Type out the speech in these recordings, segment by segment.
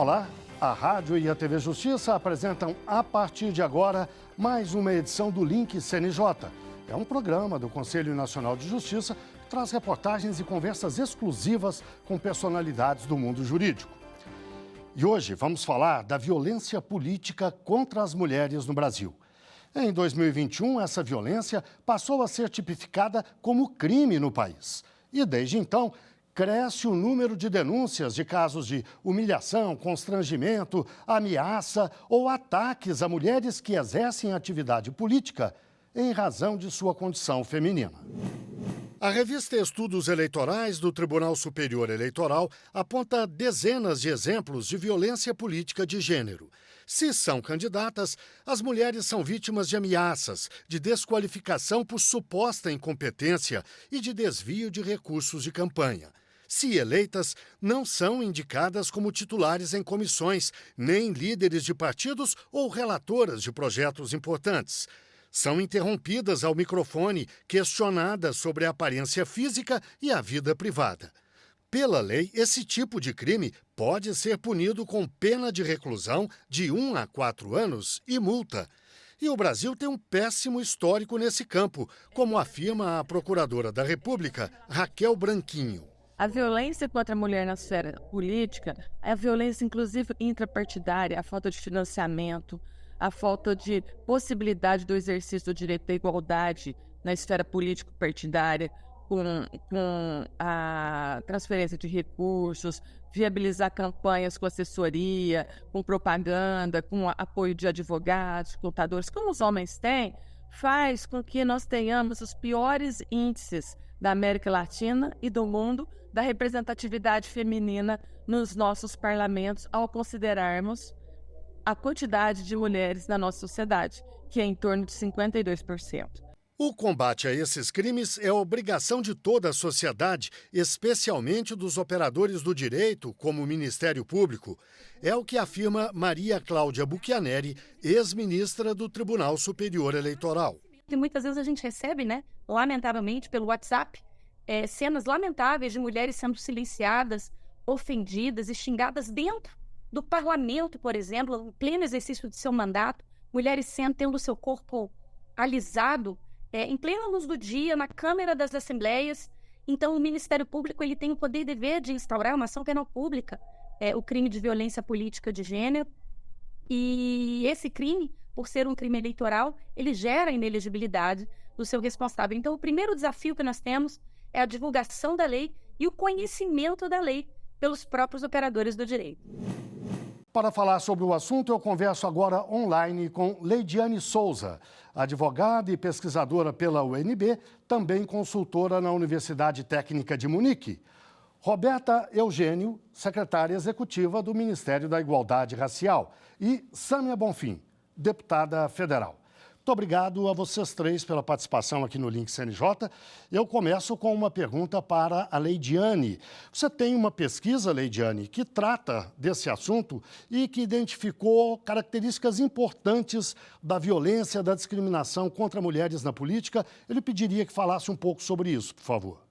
Olá, a rádio e a TV Justiça apresentam a partir de agora mais uma edição do Link CNJ. É um programa do Conselho Nacional de Justiça que traz reportagens e conversas exclusivas com personalidades do mundo jurídico. E hoje vamos falar da violência política contra as mulheres no Brasil. Em 2021, essa violência passou a ser tipificada como crime no país. E desde então, cresce o número de denúncias de casos de humilhação, constrangimento, ameaça ou ataques a mulheres que exercem atividade política em razão de sua condição feminina. A revista Estudos Eleitorais do Tribunal Superior Eleitoral aponta dezenas de exemplos de violência política de gênero. Se são candidatas, as mulheres são vítimas de ameaças, de desqualificação por suposta incompetência e de desvio de recursos de campanha. Se eleitas, não são indicadas como titulares em comissões, nem líderes de partidos ou relatoras de projetos importantes. São interrompidas ao microfone, questionadas sobre a aparência física e a vida privada. Pela lei, esse tipo de crime pode ser punido com pena de reclusão de 1 a 4 anos e multa. E o Brasil tem um péssimo histórico nesse campo, como afirma a Procuradora da República, Raquel Branquinho. A violência contra a mulher na esfera política é a violência, inclusive, intrapartidária, a falta de financiamento, a falta de possibilidade do exercício do direito da igualdade na esfera político-partidária, com a transferência de recursos, viabilizar campanhas com assessoria, com propaganda, com apoio de advogados, contadores, como os homens têm, faz com que nós tenhamos os piores índices da América Latina e do mundo da representatividade feminina nos nossos parlamentos ao considerarmos a quantidade de mulheres na nossa sociedade, que é em torno de 52%. O combate a esses crimes é obrigação de toda a sociedade, especialmente dos operadores do direito, como o Ministério Público. É o que afirma Maria Cláudia Buchianeri, ex-ministra do Tribunal Superior Eleitoral. E muitas vezes a gente recebe, lamentavelmente, pelo WhatsApp, cenas lamentáveis de mulheres sendo silenciadas, ofendidas e xingadas dentro do parlamento, por exemplo, em pleno exercício de seu mandato, mulheres tendo seu corpo alisado, em plena luz do dia, na Câmara das Assembleias. Então, o Ministério Público ele tem o poder e dever de instaurar uma ação penal pública, o crime de violência política de gênero. E esse crime, por ser um crime eleitoral, ele gera a inelegibilidade do seu responsável. Então, o primeiro desafio que nós temos é a divulgação da lei e o conhecimento da lei pelos próprios operadores do direito. Para falar sobre o assunto, eu converso agora online com Leidiane Souza, advogada e pesquisadora pela UNB, também consultora na Universidade Técnica de Munique. Roberta Eugênio, secretária executiva do Ministério da Igualdade Racial. E Sâmia Bonfim, deputada federal. Muito obrigado a vocês três pela participação aqui no Link CNJ. Eu começo com uma pergunta para a Leidiane. Você tem uma pesquisa, Leidiane, que trata desse assunto e que identificou características importantes da violência, da discriminação contra mulheres na política. Eu lhe pediria que falasse um pouco sobre isso, por favor.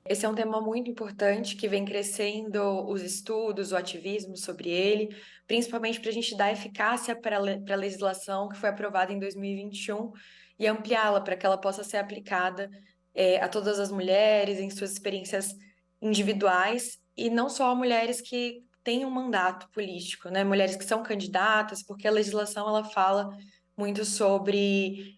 Esse é um tema muito importante que vem crescendo os estudos, o ativismo sobre ele, principalmente para a gente dar eficácia para a legislação que foi aprovada em 2021 e ampliá-la para que ela possa ser aplicada a todas as mulheres em suas experiências individuais e não só a mulheres que têm um mandato político, né? Mulheres que são candidatas, porque a legislação ela fala muito sobre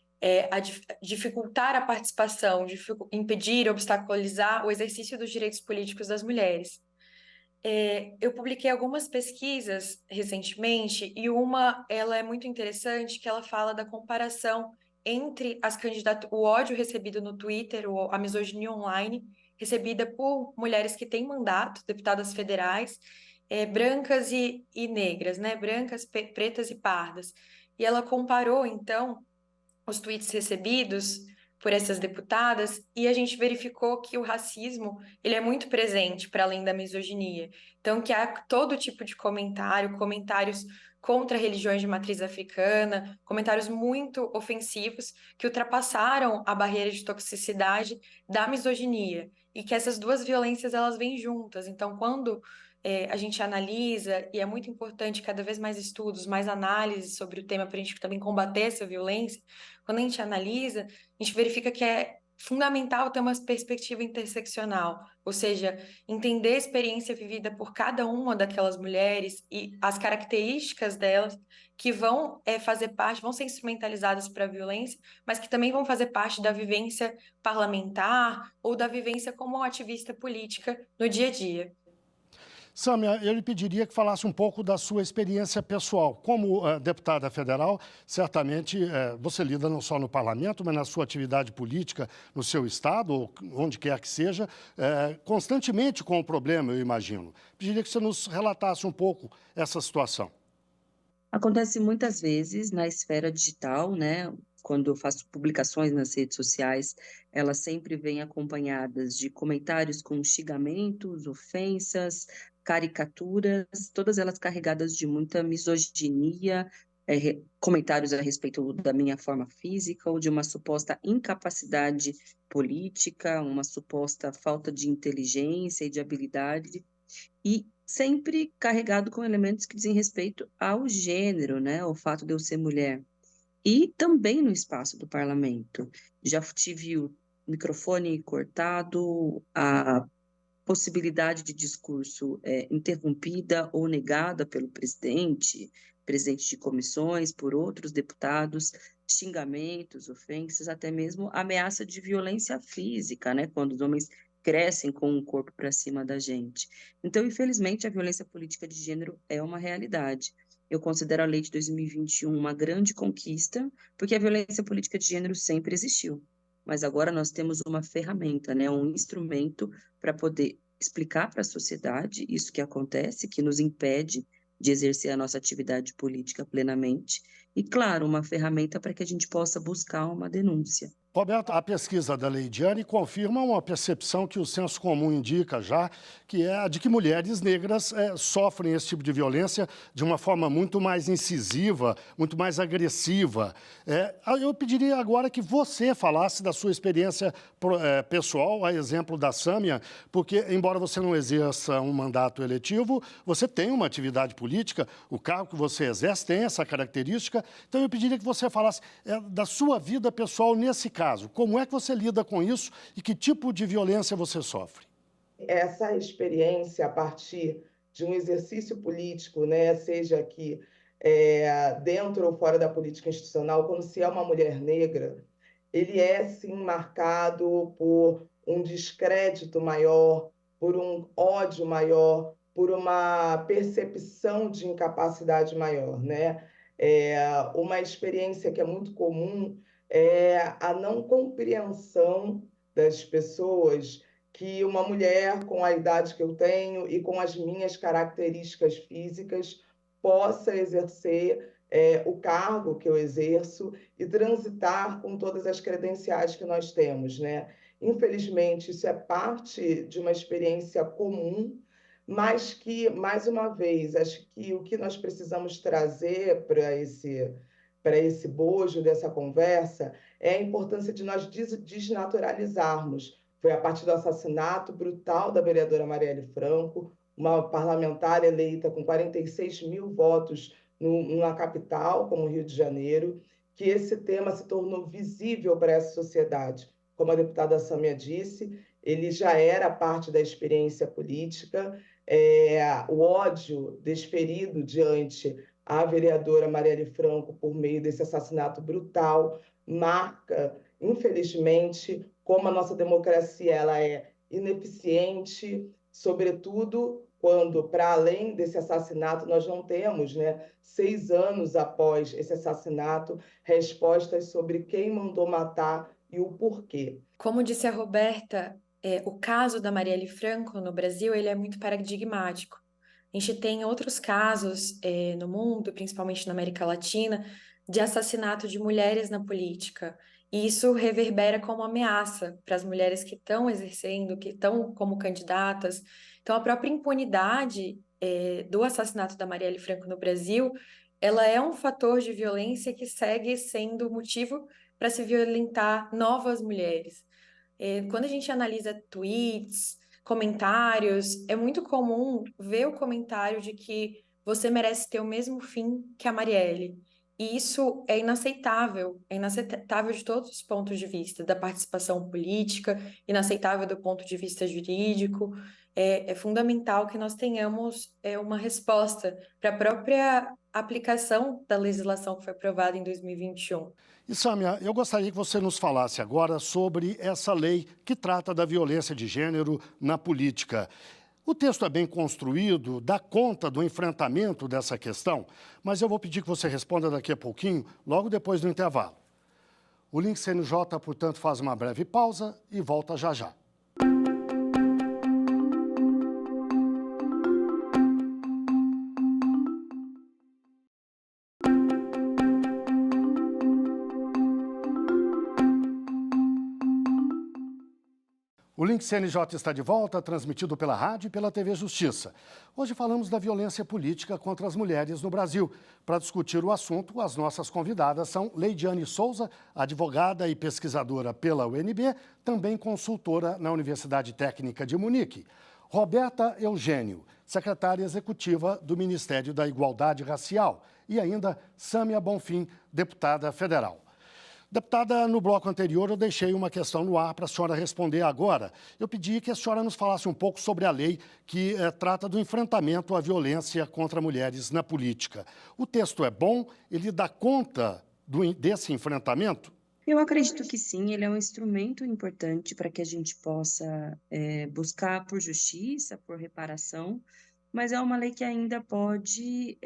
dificultar a participação, impedir, obstaculizar o exercício dos direitos políticos das mulheres. Eu publiquei algumas pesquisas recentemente e ela é muito interessante, que ela fala da comparação entre o ódio recebido no Twitter, a misoginia online, recebida por mulheres que têm mandato, deputadas federais, brancas e negras, né? Brancas, pretas e pardas. E ela comparou, então, os tweets recebidos por essas deputadas, e a gente verificou que o racismo ele é muito presente para além da misoginia. Então, que há todo tipo de comentários contra religiões de matriz africana, comentários muito ofensivos que ultrapassaram a barreira de toxicidade da misoginia, e que essas duas violências elas vêm juntas. Então, quando a gente analisa, e é muito importante cada vez mais estudos, mais análises sobre o tema para a gente também combater essa violência, quando a gente analisa, a gente verifica que é fundamental ter uma perspectiva interseccional, ou seja, entender a experiência vivida por cada uma daquelas mulheres e as características delas que vão fazer parte, vão ser instrumentalizadas para a violência, mas que também vão fazer parte da vivência parlamentar ou da vivência como ativista política no dia a dia. Sâmia, eu lhe pediria que falasse um pouco da sua experiência pessoal. Como deputada federal, certamente você lida não só no parlamento, mas na sua atividade política, no seu estado, ou onde quer que seja, constantemente com o problema, eu imagino. Pediria que você nos relatasse um pouco essa situação. Acontece muitas vezes na esfera digital, né? Quando eu faço publicações nas redes sociais, elas sempre vêm acompanhadas de comentários com xingamentos, ofensas, caricaturas, todas elas carregadas de muita misoginia, comentários a respeito da minha forma física ou de uma suposta incapacidade política, uma suposta falta de inteligência e de habilidade, e sempre carregado com elementos que dizem respeito ao gênero, né? O fato de eu ser mulher. E também no espaço do parlamento. Já tive o microfone cortado, a possibilidade de discurso interrompida ou negada pelo presidente de comissões, por outros deputados, xingamentos, ofensas, até mesmo ameaça de violência física, né? Quando os homens crescem com o corpo para cima da gente. Então, infelizmente, a violência política de gênero é uma realidade. Eu considero a lei de 2021 uma grande conquista, porque a violência política de gênero sempre existiu. Mas agora nós temos uma ferramenta, né? Um instrumento para poder explicar para a sociedade isso que acontece, que nos impede de exercer a nossa atividade política plenamente. E, claro, uma ferramenta para que a gente possa buscar uma denúncia. Roberto, a pesquisa da Leidiane confirma uma percepção que o senso comum indica já, que é a de que mulheres negras sofrem esse tipo de violência de uma forma muito mais incisiva, muito mais agressiva. Eu pediria agora que você falasse da sua experiência pessoal, a exemplo da Sâmia, porque, embora você não exerça um mandato eletivo, você tem uma atividade política, o cargo que você exerce tem essa característica. Então, eu pediria que você falasse da sua vida pessoal nesse caso. Como é que você lida com isso e que tipo de violência você sofre? Essa experiência a partir de um exercício político, né, seja aqui dentro ou fora da política institucional, quando se é uma mulher negra, ele é, sim, marcado por um descrédito maior, por um ódio maior, por uma percepção de incapacidade maior, né? Uma experiência que é muito comum é a não compreensão das pessoas que uma mulher com a idade que eu tenho e com as minhas características físicas possa exercer o cargo que eu exerço e transitar com todas as credenciais que nós temos, né? Infelizmente, isso é parte de uma experiência comum, mas que, mais uma vez, acho que o que nós precisamos trazer para esse bojo dessa conversa é a importância de nós desnaturalizarmos. Foi a partir do assassinato brutal da vereadora Marielle Franco, uma parlamentar eleita com 46 mil votos numa capital como o Rio de Janeiro, que esse tema se tornou visível para essa sociedade. Como a deputada Sâmia disse, ele já era parte da experiência política, o ódio desferido diante a vereadora Marielle Franco por meio desse assassinato brutal marca, infelizmente, como a nossa democracia ela é ineficiente, sobretudo quando, para além desse assassinato, nós não temos, né, 6 anos após esse assassinato, respostas sobre quem mandou matar e o porquê. Como disse a Roberta, o caso da Marielle Franco no Brasil ele é muito paradigmático. A gente tem outros casos no mundo, principalmente na América Latina, de assassinato de mulheres na política. E isso reverbera como ameaça para as mulheres que estão exercendo, que estão como candidatas. Então, a própria impunidade do assassinato da Marielle Franco no Brasil, ela é um fator de violência que segue sendo motivo para se violentar novas mulheres. Quando a gente analisa tweets, comentários. É muito comum ver o comentário de que você merece ter o mesmo fim que a Marielle. E isso é inaceitável de todos os pontos de vista, da participação política, inaceitável do ponto de vista jurídico. É fundamental que nós tenhamos uma resposta para a própria aplicação da legislação que foi aprovada em 2021. E, Sâmia, eu gostaria que você nos falasse agora sobre essa lei que trata da violência de gênero na política. O texto é bem construído, dá conta do enfrentamento dessa questão, mas eu vou pedir que você responda daqui a pouquinho, logo depois do intervalo. O Link CNJ, portanto, faz uma breve pausa e volta já já. O Link CNJ está de volta, transmitido pela rádio e pela TV Justiça. Hoje falamos da violência política contra as mulheres no Brasil. Para discutir o assunto, as nossas convidadas são Leidiane Souza, advogada e pesquisadora pela UNB, também consultora na Universidade Técnica de Munique. Roberta Eugênio, secretária executiva do Ministério da Igualdade Racial. E ainda Sâmia Bonfim, deputada federal. Deputada, no bloco anterior eu deixei uma questão no ar para a senhora responder agora. Eu pedi que a senhora nos falasse um pouco sobre a lei que trata do enfrentamento à violência contra mulheres na política. O texto é bom? Ele dá conta desse enfrentamento? Eu acredito que sim, ele é um instrumento importante para que a gente possa buscar por justiça, por reparação, mas é uma lei que ainda pode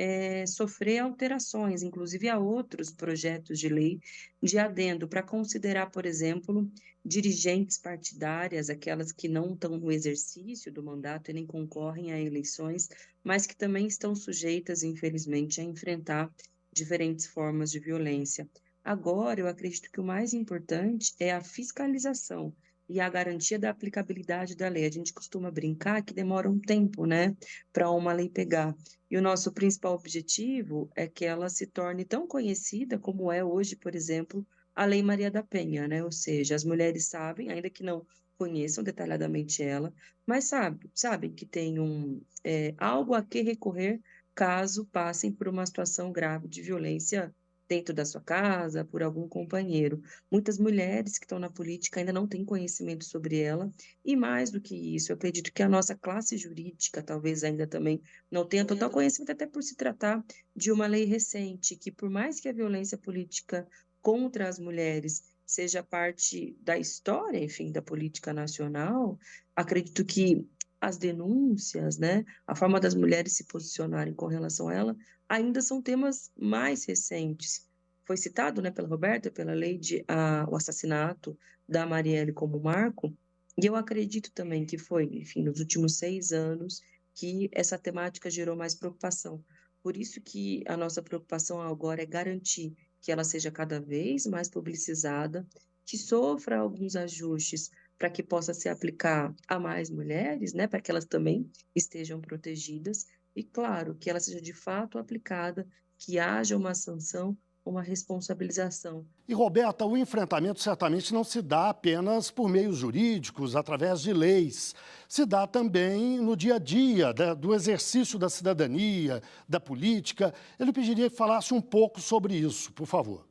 sofrer alterações, inclusive há outros projetos de lei de adendo para considerar, por exemplo, dirigentes partidárias, aquelas que não estão no exercício do mandato e nem concorrem a eleições, mas que também estão sujeitas, infelizmente, a enfrentar diferentes formas de violência. Agora, eu acredito que o mais importante é a fiscalização e a garantia da aplicabilidade da lei. A gente costuma brincar que demora um tempo, né, para uma lei pegar. E o nosso principal objetivo é que ela se torne tão conhecida como é hoje, por exemplo, a Lei Maria da Penha, né? Ou seja, as mulheres sabem, ainda que não conheçam detalhadamente ela, mas sabem que tem algo a que recorrer caso passem por uma situação grave de violência dentro da sua casa, por algum companheiro. Muitas mulheres que estão na política ainda não têm conhecimento sobre ela, e mais do que isso, eu acredito que a nossa classe jurídica talvez ainda também não tenha total conhecimento, até por se tratar de uma lei recente, que por mais que a violência política contra as mulheres seja parte da história, enfim, da política nacional, acredito que as denúncias, né, a forma das mulheres se posicionarem com relação a ela, ainda são temas mais recentes. Foi citado, né, pela Roberta, pela lei o assassinato da Marielle como marco, e eu acredito também que foi, enfim, nos últimos 6 anos que essa temática gerou mais preocupação. Por isso que a nossa preocupação agora é garantir que ela seja cada vez mais publicizada, que sofra alguns ajustes para que possa se aplicar a mais mulheres, né, para que elas também estejam protegidas, e, claro, que ela seja de fato aplicada, que haja uma sanção, uma responsabilização. E, Roberta, o enfrentamento certamente não se dá apenas por meios jurídicos, através de leis. Se dá também no dia a dia do exercício da cidadania, da política. Eu lhe pediria que falasse um pouco sobre isso, por favor.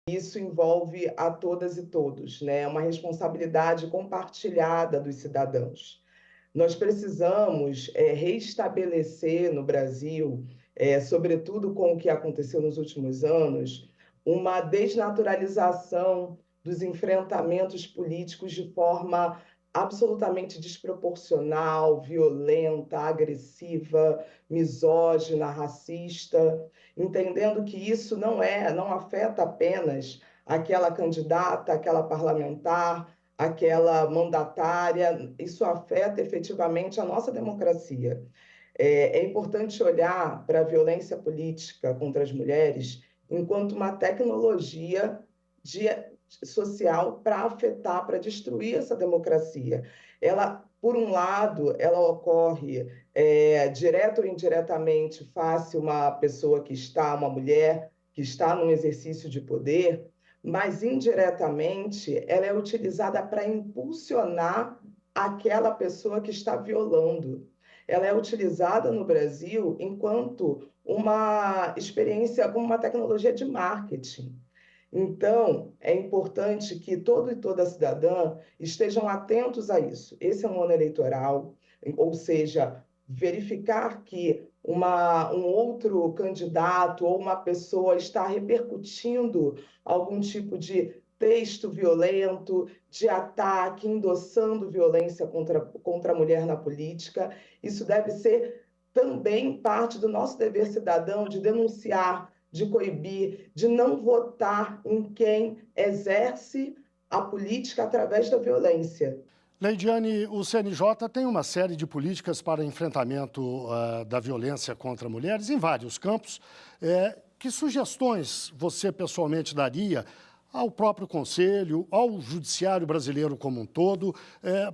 Isso envolve a todas e todos, né? Uma responsabilidade compartilhada dos cidadãos. Nós precisamos reestabelecer no Brasil, sobretudo com o que aconteceu nos últimos anos, uma desnaturalização dos enfrentamentos políticos de forma absolutamente desproporcional, violenta, agressiva, misógina, racista, entendendo que isso não afeta apenas aquela candidata, aquela parlamentar, aquela mandatária, isso afeta efetivamente a nossa democracia. É importante olhar para a violência política contra as mulheres enquanto uma tecnologia social para afetar, para destruir essa democracia. Ela, por um lado, ela ocorre direto ou indiretamente face a uma pessoa uma mulher que está num exercício de poder, mas indiretamente ela é utilizada para impulsionar àquela pessoa que está violando. Ela é utilizada no Brasil enquanto uma experiência, como uma tecnologia de marketing. Então, é importante que todo e toda cidadã estejam atentos a isso. Esse é um ano eleitoral, ou seja, verificar que um outro candidato ou uma pessoa está repercutindo algum tipo de texto violento, de ataque, endossando violência contra a mulher na política. Isso deve ser também parte do nosso dever cidadão de denunciar, de coibir, de não votar em quem exerce a política através da violência. Leidiane, o CNJ tem uma série de políticas para enfrentamento da violência contra mulheres em vários campos. Que sugestões você pessoalmente daria ao próprio Conselho, ao Judiciário brasileiro como um todo,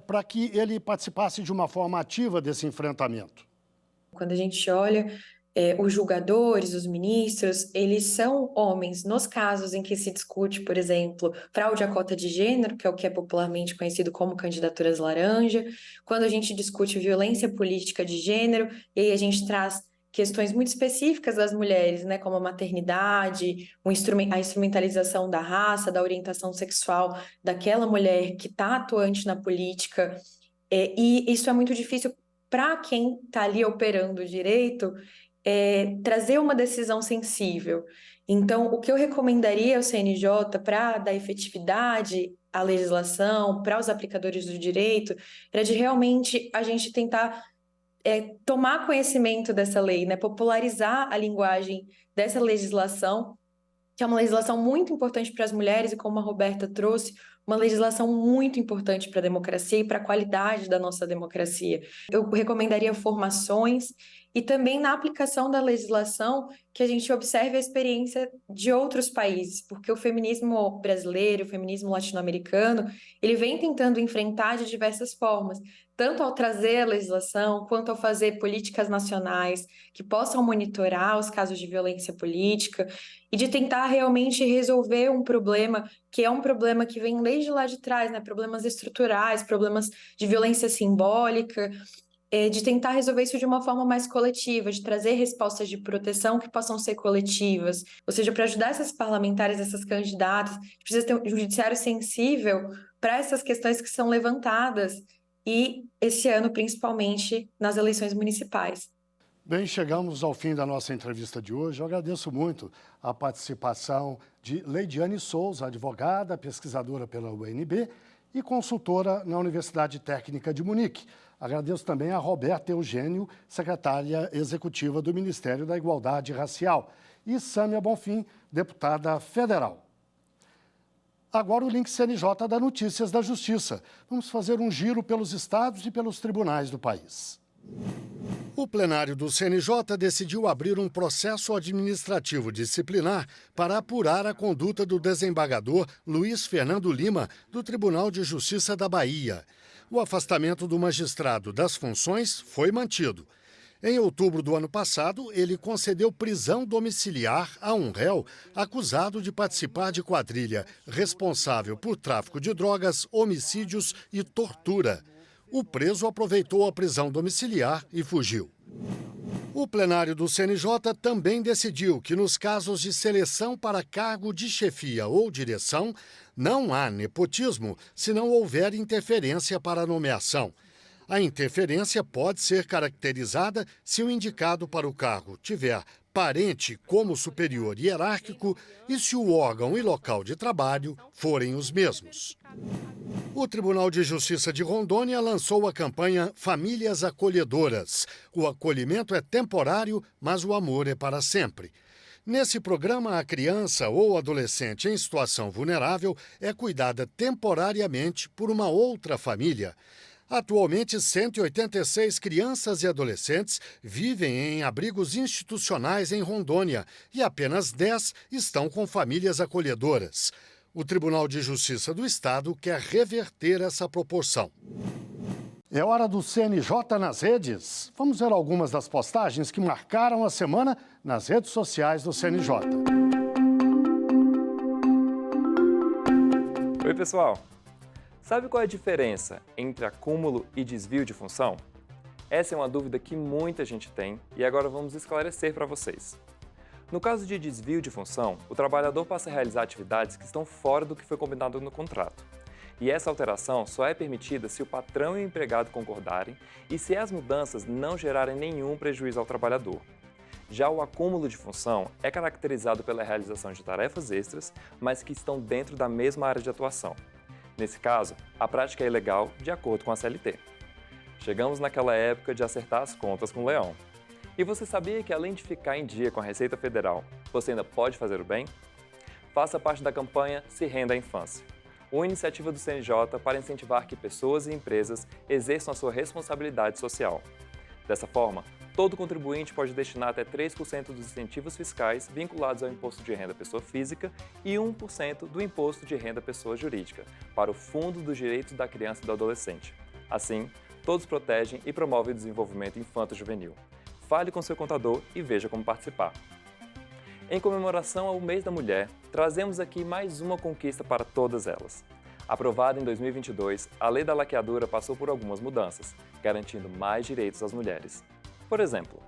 para que ele participasse de uma forma ativa desse enfrentamento? Quando a gente olha, os julgadores, os ministros, eles são homens. Nos casos em que se discute, por exemplo, fraude à cota de gênero, que é o que é popularmente conhecido como candidaturas laranja, quando a gente discute violência política de gênero, e aí a gente traz questões muito específicas das mulheres, né, como a maternidade, a instrumentalização da raça, da orientação sexual daquela mulher que está atuante na política, e isso é muito difícil para quem está ali operando o direito, trazer uma decisão sensível. Então, o que eu recomendaria ao CNJ para dar efetividade à legislação, para os aplicadores do direito, era de realmente a gente tentar tomar conhecimento dessa lei, né? Popularizar a linguagem dessa legislação, que é uma legislação muito importante para as mulheres e, como a Roberta trouxe, uma legislação muito importante para a democracia e para a qualidade da nossa democracia. Eu recomendaria formações e também na aplicação da legislação que a gente observe a experiência de outros países, porque o feminismo brasileiro, o feminismo latino-americano, ele vem tentando enfrentar de diversas formas, tanto ao trazer a legislação, quanto ao fazer políticas nacionais que possam monitorar os casos de violência política e de tentar realmente resolver um problema que é um problema que vem desde lá de trás, né? Problemas estruturais, problemas de violência simbólica, de tentar resolver isso de uma forma mais coletiva, de trazer respostas de proteção que possam ser coletivas. Ou seja, para ajudar essas parlamentares, essas candidatas, precisa ter um judiciário sensível para essas questões que são levantadas e, esse ano, principalmente, nas eleições municipais. Bem, chegamos ao fim da nossa entrevista de hoje. Eu agradeço muito a participação de Leidiane Souza, advogada, pesquisadora pela UNB e consultora na Universidade Técnica de Munique. Agradeço também a Roberta Eugênio, secretária executiva do Ministério da Igualdade Racial, e Sâmia Bonfim, deputada federal. Agora o link CNJ da Notícias da Justiça. Vamos fazer um giro pelos estados e pelos tribunais do país. O plenário do CNJ decidiu abrir um processo administrativo disciplinar para apurar a conduta do desembargador Luiz Fernando Lima, do Tribunal de Justiça da Bahia. O afastamento do magistrado das funções foi mantido. Em outubro do ano passado, ele concedeu prisão domiciliar a um réu acusado de participar de quadrilha responsável por tráfico de drogas, homicídios e tortura. O preso aproveitou a prisão domiciliar e fugiu. O plenário do CNJ também decidiu que nos casos de seleção para cargo de chefia ou direção, não há nepotismo se não houver interferência para a nomeação. A interferência pode ser caracterizada se o indicado para o cargo tiver parente como superior hierárquico e se o órgão e local de trabalho forem os mesmos. O Tribunal de Justiça de Rondônia lançou a campanha Famílias Acolhedoras. O acolhimento é temporário, mas o amor é para sempre. Nesse programa, a criança ou adolescente em situação vulnerável é cuidada temporariamente por uma outra família. Atualmente, 186 crianças e adolescentes vivem em abrigos institucionais em Rondônia e apenas 10 estão com famílias acolhedoras. O Tribunal de Justiça do Estado quer reverter essa proporção. É hora do CNJ nas redes. Vamos ver algumas das postagens que marcaram a semana nas redes sociais do CNJ. Oi, pessoal! Sabe qual é a diferença entre acúmulo e desvio de função? Essa é uma dúvida que muita gente tem e agora vamos esclarecer para vocês. No caso de desvio de função, o trabalhador passa a realizar atividades que estão fora do que foi combinado no contrato. E essa alteração só é permitida se o patrão e o empregado concordarem e se as mudanças não gerarem nenhum prejuízo ao trabalhador. Já o acúmulo de função é caracterizado pela realização de tarefas extras, mas que estão dentro da mesma área de atuação. Nesse caso, a prática é ilegal de acordo com a CLT. Chegamos naquela época de acertar as contas com o leão. E você sabia que, além de ficar em dia com a Receita Federal, você ainda pode fazer o bem? Faça parte da campanha Se Renda à Infância, uma iniciativa do CNJ para incentivar que pessoas e empresas exerçam a sua responsabilidade social. Dessa forma, todo contribuinte pode destinar até 3% dos incentivos fiscais vinculados ao Imposto de Renda Pessoa Física e 1% do Imposto de Renda Pessoa Jurídica para o Fundo dos Direitos da Criança e do Adolescente. Assim, todos protegem e promovem o desenvolvimento infanto-juvenil. Fale com seu contador e veja como participar. Em comemoração ao Mês da Mulher, trazemos aqui mais uma conquista para todas elas. Aprovada em 2022, a Lei da Laqueadura passou por algumas mudanças, garantindo mais direitos às mulheres. Por exemplo,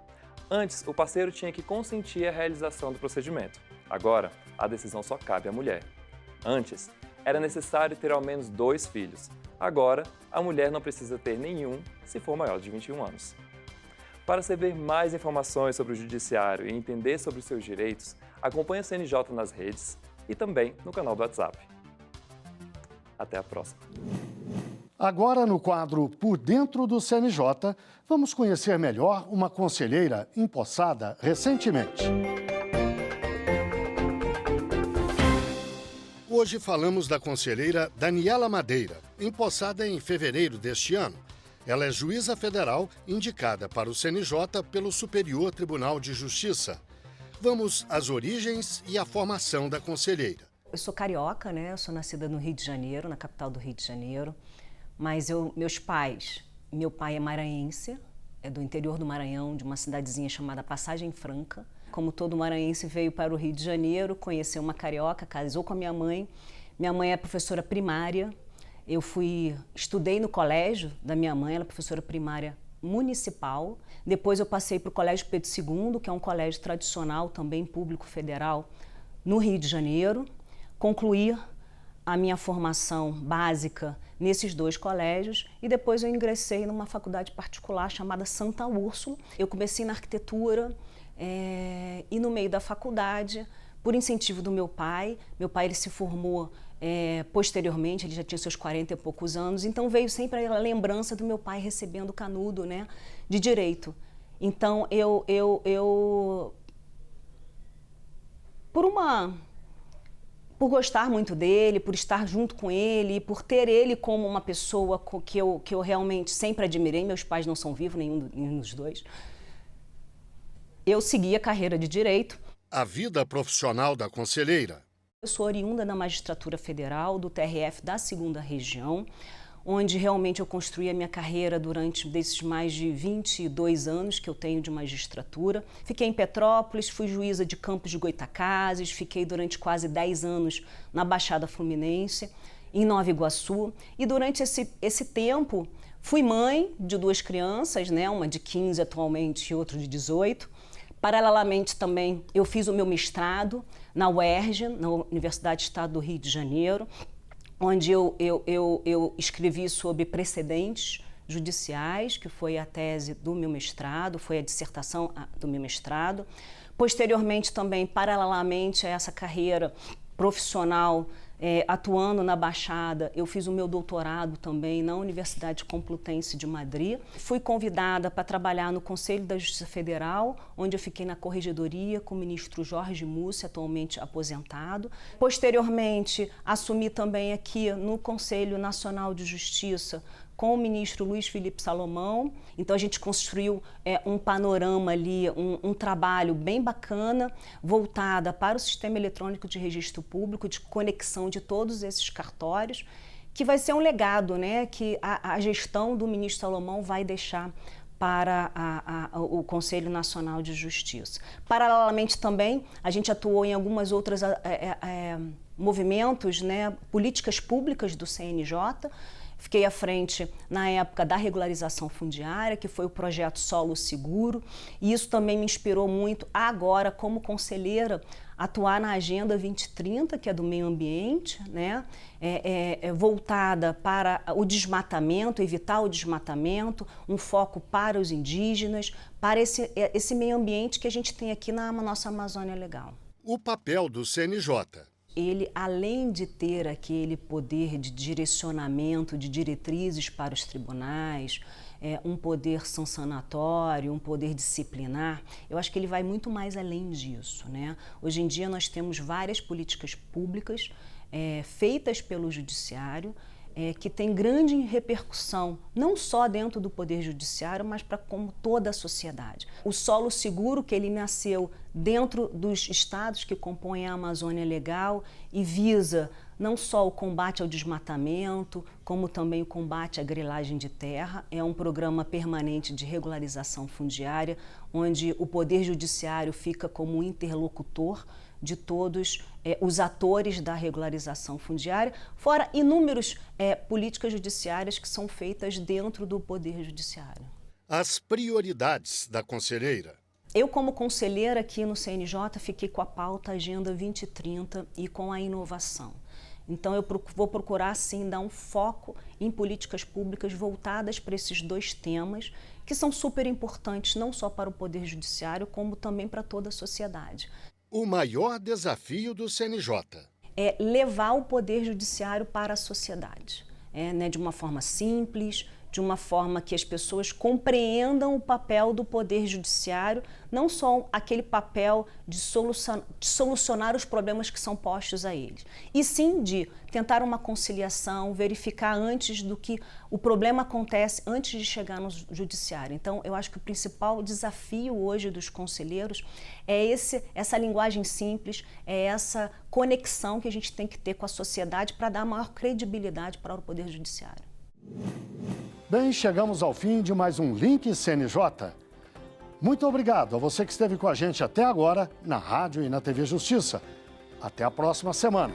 antes o parceiro tinha que consentir a realização do procedimento. Agora, a decisão só cabe à mulher. Antes, era necessário ter ao menos 2 filhos. Agora, a mulher não precisa ter nenhum se for maior de 21 anos. Para saber mais informações sobre o Judiciário e entender sobre os seus direitos, acompanhe o CNJ nas redes e também no canal do WhatsApp. Até a próxima. Agora, no quadro Por Dentro do CNJ, vamos conhecer melhor uma conselheira empossada recentemente. Hoje falamos da conselheira Daniela Madeira, empossada em fevereiro deste ano. Ela é juíza federal indicada para o CNJ pelo Superior Tribunal de Justiça. Vamos às origens e à formação da conselheira. Eu sou carioca, né? Eu sou nascida no Rio de Janeiro, na capital do Rio de Janeiro. Mas meu pai é maranhense, é do interior do Maranhão, de uma cidadezinha chamada Passagem Franca. Como todo maranhense, veio para o Rio de Janeiro, conheceu uma carioca, casou com a minha mãe. Minha mãe é professora primária. Eu estudei no colégio da minha mãe, ela é professora primária municipal. Depois eu passei para o Colégio Pedro II, que é um colégio tradicional, também público federal, no Rio de Janeiro. Concluí a minha formação básica nesses 2 colégios e depois eu ingressei numa faculdade particular chamada Santa Úrsula. Eu comecei na arquitetura e no meio da faculdade, por incentivo do meu pai ele se formou posteriormente, ele já tinha seus 40 e poucos anos, então veio sempre a lembrança do meu pai recebendo canudo, né, de direito. Então por gostar muito dele, por estar junto com ele, por ter ele como uma pessoa que eu realmente sempre admirei, meus pais não são vivos, nenhum dos 2, eu segui a carreira de direito. A vida profissional da conselheira. Eu sou oriunda da Magistratura Federal, do TRF da 2ª Região, onde realmente eu construí a minha carreira durante desses mais de 22 anos que eu tenho de magistratura. Fiquei em Petrópolis, fui juíza de Campos de Goytacazes, fiquei durante quase 10 anos na Baixada Fluminense, em Nova Iguaçu, e durante esse tempo fui mãe de 2 crianças, né, uma de 15 atualmente e outra de 18. Paralelamente também eu fiz o meu mestrado na UERJ, na Universidade do Estado do Rio de Janeiro, onde eu escrevi sobre precedentes judiciais, que foi a tese do meu mestrado, foi a dissertação do meu mestrado. Posteriormente também, paralelamente a essa carreira profissional, atuando na Baixada, eu fiz o meu doutorado também na Universidade Complutense de Madrid. Fui convidada para trabalhar no Conselho da Justiça Federal, onde eu fiquei na corregedoria com o ministro Jorge Mussi, atualmente aposentado. Posteriormente, assumi também aqui no Conselho Nacional de Justiça com o ministro Luiz Felipe Salomão. Então a gente construiu um panorama ali, um trabalho bem bacana, voltada para o Sistema Eletrônico de Registro Público, de conexão de todos esses cartórios, que vai ser um legado, né, que a gestão do ministro Salomão vai deixar para o Conselho Nacional de Justiça. Paralelamente também, a gente atuou em algumas outras movimentos, né, políticas públicas do CNJ. Fiquei à frente, na época, da regularização fundiária, que foi o projeto Solo Seguro, e isso também me inspirou muito agora, como conselheira, atuar na Agenda 2030, que é do meio ambiente, né? Voltada para o desmatamento, evitar o desmatamento, um foco para os indígenas, para esse meio ambiente que a gente tem aqui na nossa Amazônia Legal. O papel do CNJ. Ele, além de ter aquele poder de direcionamento, de diretrizes para os tribunais, um poder sancionatório, um poder disciplinar, eu acho que ele vai muito mais além disso, né? Hoje em dia nós temos várias políticas públicas feitas pelo judiciário, que tem grande repercussão, não só dentro do Poder Judiciário, mas para como toda a sociedade. O Solo Seguro, que ele nasceu dentro dos estados que compõem a Amazônia Legal e visa não só o combate ao desmatamento, como também o combate à grilagem de terra. É um programa permanente de regularização fundiária, onde o Poder Judiciário fica como interlocutor de todos os atores da regularização fundiária, fora inúmeras políticas judiciárias que são feitas dentro do Poder Judiciário. As prioridades da conselheira. Eu, como conselheira aqui no CNJ, fiquei com a pauta Agenda 2030 e com a inovação. Então, eu vou procurar, sim, dar um foco em políticas públicas voltadas para esses dois temas, que são super importantes, não só para o Poder Judiciário, como também para toda a sociedade. O maior desafio do CNJ é levar o Poder Judiciário para a sociedade, né, de uma forma simples, de uma forma que as pessoas compreendam o papel do Poder Judiciário, não só aquele papel de solucionar os problemas que são postos a eles, e sim de tentar uma conciliação, verificar antes do que o problema acontece, antes de chegar no Judiciário. Então, eu acho que o principal desafio hoje dos conselheiros é essa linguagem simples, é essa conexão que a gente tem que ter com a sociedade para dar maior credibilidade para o Poder Judiciário. Bem, chegamos ao fim de mais um Link CNJ. Muito obrigado a você que esteve com a gente até agora na rádio e na TV Justiça. Até a próxima semana.